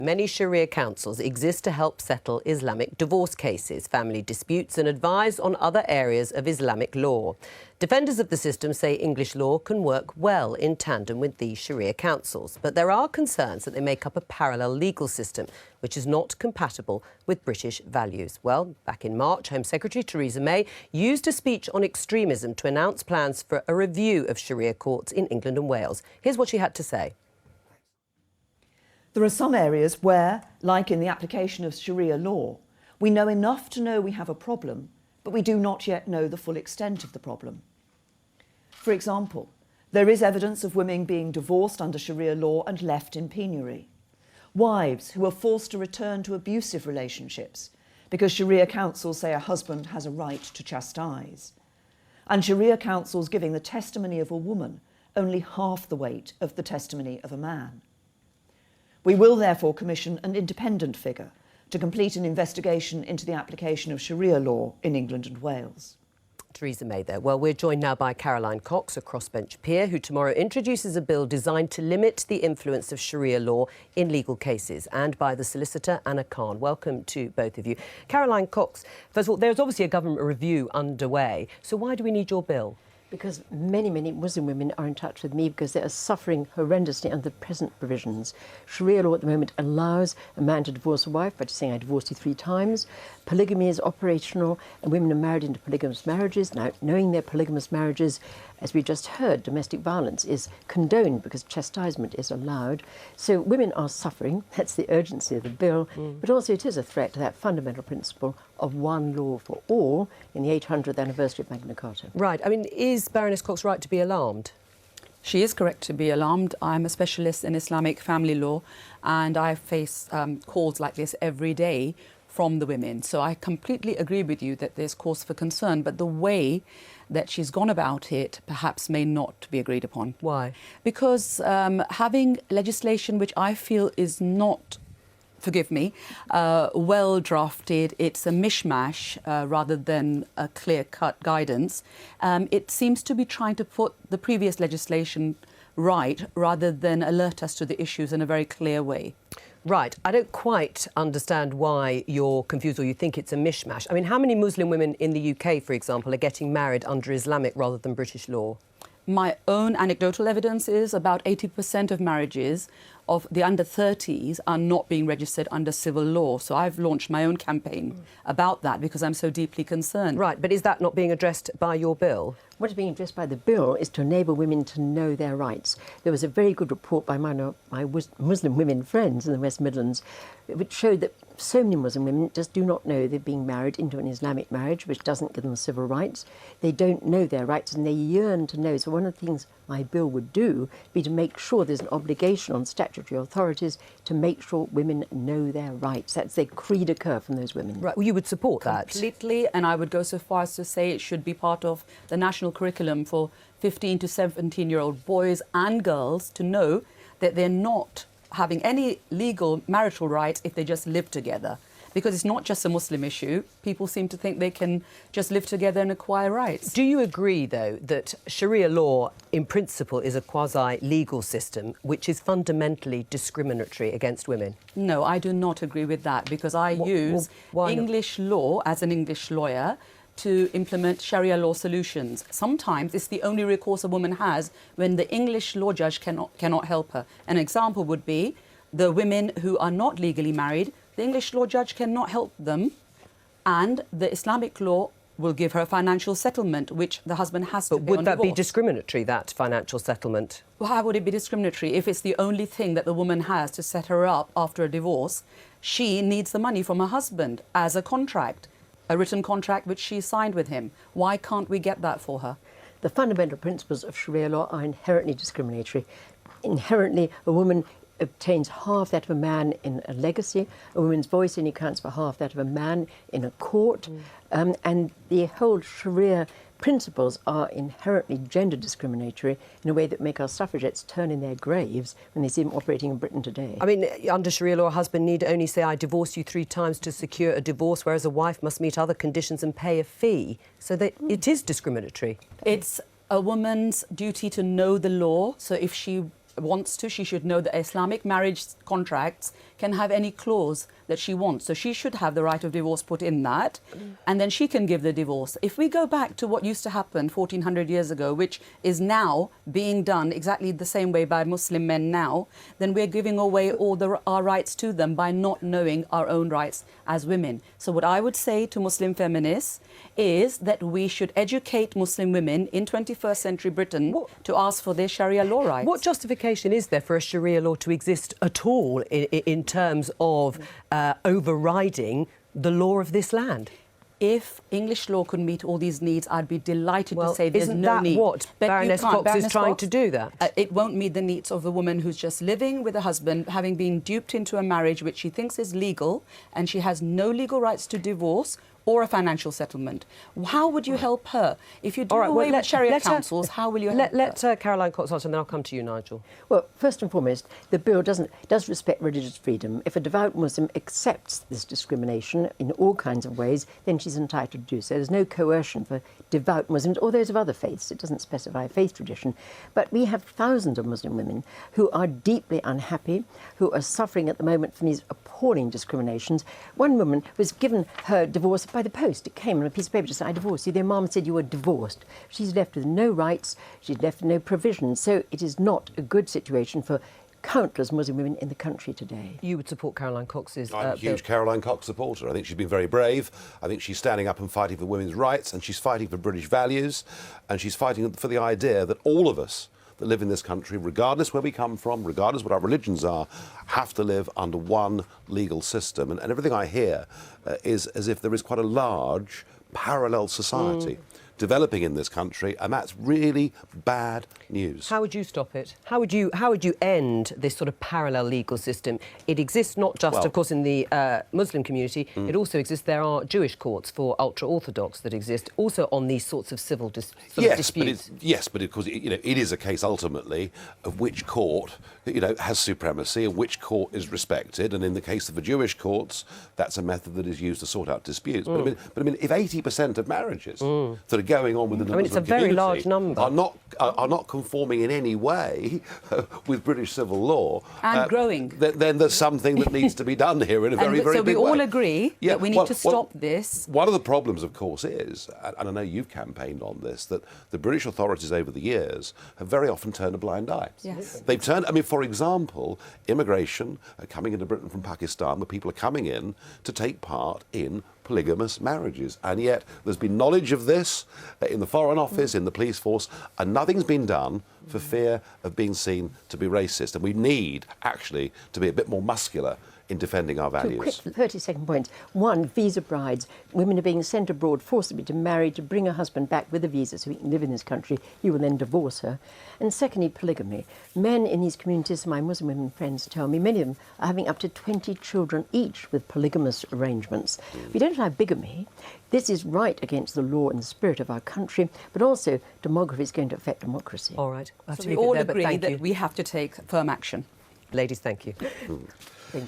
Many Sharia councils exist to help settle Islamic divorce cases, family disputes and advise on other areas of Islamic law. Defenders of the system say English law can work well in tandem with these Sharia councils, but there are concerns that they make up a parallel legal system which is not compatible with British values. Well, back in March, Home Secretary Theresa May used a speech on extremism to announce plans for a review of Sharia courts in England and Wales. Here's what she had to say. There are some areas where, like in the application of Sharia law, we know enough to know we have a problem, but we do not yet know the full extent of the problem. For example, there is evidence of women being divorced under Sharia law and left in penury. Wives who are forced to return to abusive relationships because Sharia councils say a husband has a right to chastise. And Sharia councils giving the testimony of a woman only half the weight of the testimony of a man. We will therefore commission an independent figure to complete an investigation into the application of Sharia law in England and Wales. Theresa May there. Well, we're joined now by Caroline Cox, a crossbench peer, who tomorrow introduces a bill designed to limit the influence of Sharia law in legal cases, and by the solicitor Anna Khan. Welcome to both of you. Caroline Cox, first of all, there's obviously a government review underway, so why do we need your bill? Because many Muslim women are in touch with me because they are suffering horrendously under the present provisions. Sharia law at the moment allows a man to divorce a wife by just saying, I divorced you 3 times. Polygamy is operational and women are married into polygamous marriages. Now, knowing they're polygamous marriages, as we just heard, domestic violence is condoned because chastisement is allowed. So women are suffering. That's the urgency of the bill. But also it is a threat to that fundamental principle of one law for all in the 800th anniversary of Magna Carta. Right. I mean, is Baroness Cox right to be alarmed? She is correct to be alarmed. I'm a specialist in Islamic family law and I face calls like this every day from the women. So I completely agree with you that there's cause for concern, but the way that she's gone about it perhaps may not be agreed upon. Why? Because having legislation which I feel is not, forgive me, well drafted, it's a mishmash rather than a clear-cut guidance. It seems to be trying to put the previous legislation right rather than alert us to the issues in a very clear way. Right. I don't quite understand why you're confused or you think it's a mishmash. I mean, how many Muslim women in the UK, for example, are getting married under Islamic rather than British law? My own anecdotal evidence is about 80% of marriages of the under 30s are not being registered under civil law. So I've launched my own campaign about that because I'm so deeply concerned. Right, but is that not being addressed by your bill? What is being addressed by the bill is to enable women to know their rights. There was a very good report by my Muslim women friends in the West Midlands which showed that so many Muslim women just do not know they're being married into an Islamic marriage which doesn't give them civil rights. They don't know their rights and they yearn to know. So one of the things my bill would do would be to make sure there's an obligation on statutory authorities to make sure women know their rights. That's their cri de coeur from those women. Right, well, you would support that? Completely, and I would go so far as to say it should be part of the national curriculum for 15 to 17-year-old boys and girls to know that they're not having any legal marital rights if they just live together. Because it's not just a Muslim issue. People seem to think they can just live together and acquire rights. Do you agree, though, that Sharia law, in principle, is a quasi-legal system which is fundamentally discriminatory against women? No, I do not agree with that because I use English law as an English lawyer to implement Sharia law solutions. Sometimes it's the only recourse a woman has when the English law judge cannot help her. An example would be the women who are not legally married. The English law judge cannot help them, and the Islamic law will give her a financial settlement, which the husband has to pay on divorce. But would that be discriminatory, that financial settlement? Well, how would it be discriminatory if it's the only thing that the woman has to set her up after a divorce? She needs the money from her husband as a contract, a written contract which she signed with him. Why can't we get that for her? The fundamental principles of Sharia law are inherently discriminatory. Inherently, a woman obtains half that of a man in a legacy. A woman's voice only counts for half that of a man in a court. And the whole Sharia principles are inherently gender discriminatory in a way that make our suffragettes turn in their graves when they see them operating in Britain today. I mean, under Sharia law, a husband need only say, I divorced you 3 times to secure a divorce, whereas a wife must meet other conditions and pay a fee. So that it is discriminatory. It's a woman's duty to know the law. So if she wants to, she should know that Islamic marriage contracts can have any clause that she wants. So she should have the right of divorce put in that, and then she can give the divorce. If we go back to what used to happen 1400 years ago, which is now being done exactly the same way by Muslim men now, then we're giving away all our rights to them by not knowing our own rights as women. So what I would say to Muslim feminists is that we should educate Muslim women in 21st century Britain to ask for their Sharia law rights. What justification is there for a Sharia law to exist at all in terms of overriding the law of this land? If English law could meet all these needs, I'd be delighted to say there's isn't no that need. what But Baroness Cox is trying to do that? It won't meet the needs of the woman who's just living with a husband, having been duped into a marriage which she thinks is legal, and she has no legal rights to divorce or a financial settlement. How would you help her? If you do away with Sharia councils, how will you help her? Let Caroline Cox answer, and then I'll come to you, Nigel. Well, first and foremost, the bill does respect religious freedom. If a devout Muslim accepts this discrimination in all kinds of ways, then she's entitled to do so. There's no coercion for devout Muslims or those of other faiths. It doesn't specify a faith tradition. But we have thousands of Muslim women who are deeply unhappy, who are suffering at the moment from these appalling discriminations. One woman was given her divorce by the post. It came on a piece of paper to say, I divorced you. The Imam said you were divorced. She's left with no rights. She's left with no provisions. So it is not a good situation for countless Muslim women in the country today. You would support Caroline Cox's I'm a huge Caroline Cox supporter. I think she's been very brave. I think she's standing up and fighting for women's rights, and she's fighting for British values, and she's fighting for the idea that all of us that live in this country, regardless where we come from, regardless what our religions are, have to live under one legal system. And everything I hear is as if there is quite a large parallel society developing in this country, and that's really bad news. How would you stop it? How would you end this sort of parallel legal system? It exists not just, of course, in the Muslim community. It also exists. There are Jewish courts for ultra-Orthodox that exist, also on these sorts of civil disputes. But of course, it is a case ultimately of which court, has supremacy and which court is respected. And in the case of the Jewish courts, that's a method that is used to sort out disputes. But I mean, if 80% of marriages that are going on within the Muslim it's a very large number. are not conforming in any way with British civil law and growing, then there's something that needs to be done here in a very big way. So we all agree that we need to stop this. One of the problems, of course, is, and I know you've campaigned on this, that the British authorities over the years have very often turned a blind eye. Yes. They've turned, for example, immigration coming into Britain from Pakistan, where people are coming in to take part in polygamous marriages, and yet there's been knowledge of this in the Foreign Office, in the police force, and nothing's been done for fear of being seen to be racist. And we need actually to be a bit more muscular in defending our values. Quick 30-second points. One, visa brides. Women are being sent abroad forcibly to marry, to bring a husband back with a visa so he can live in this country. He will then divorce her. And secondly, polygamy. Men in these communities, my Muslim women friends tell me, many of them are having up to 20 children each with polygamous arrangements. We don't allow bigamy. This is right against the law and the spirit of our country, but also demography is going to affect democracy. All right. So we all agree that we have to take firm action. Ladies, thank you. Thank you.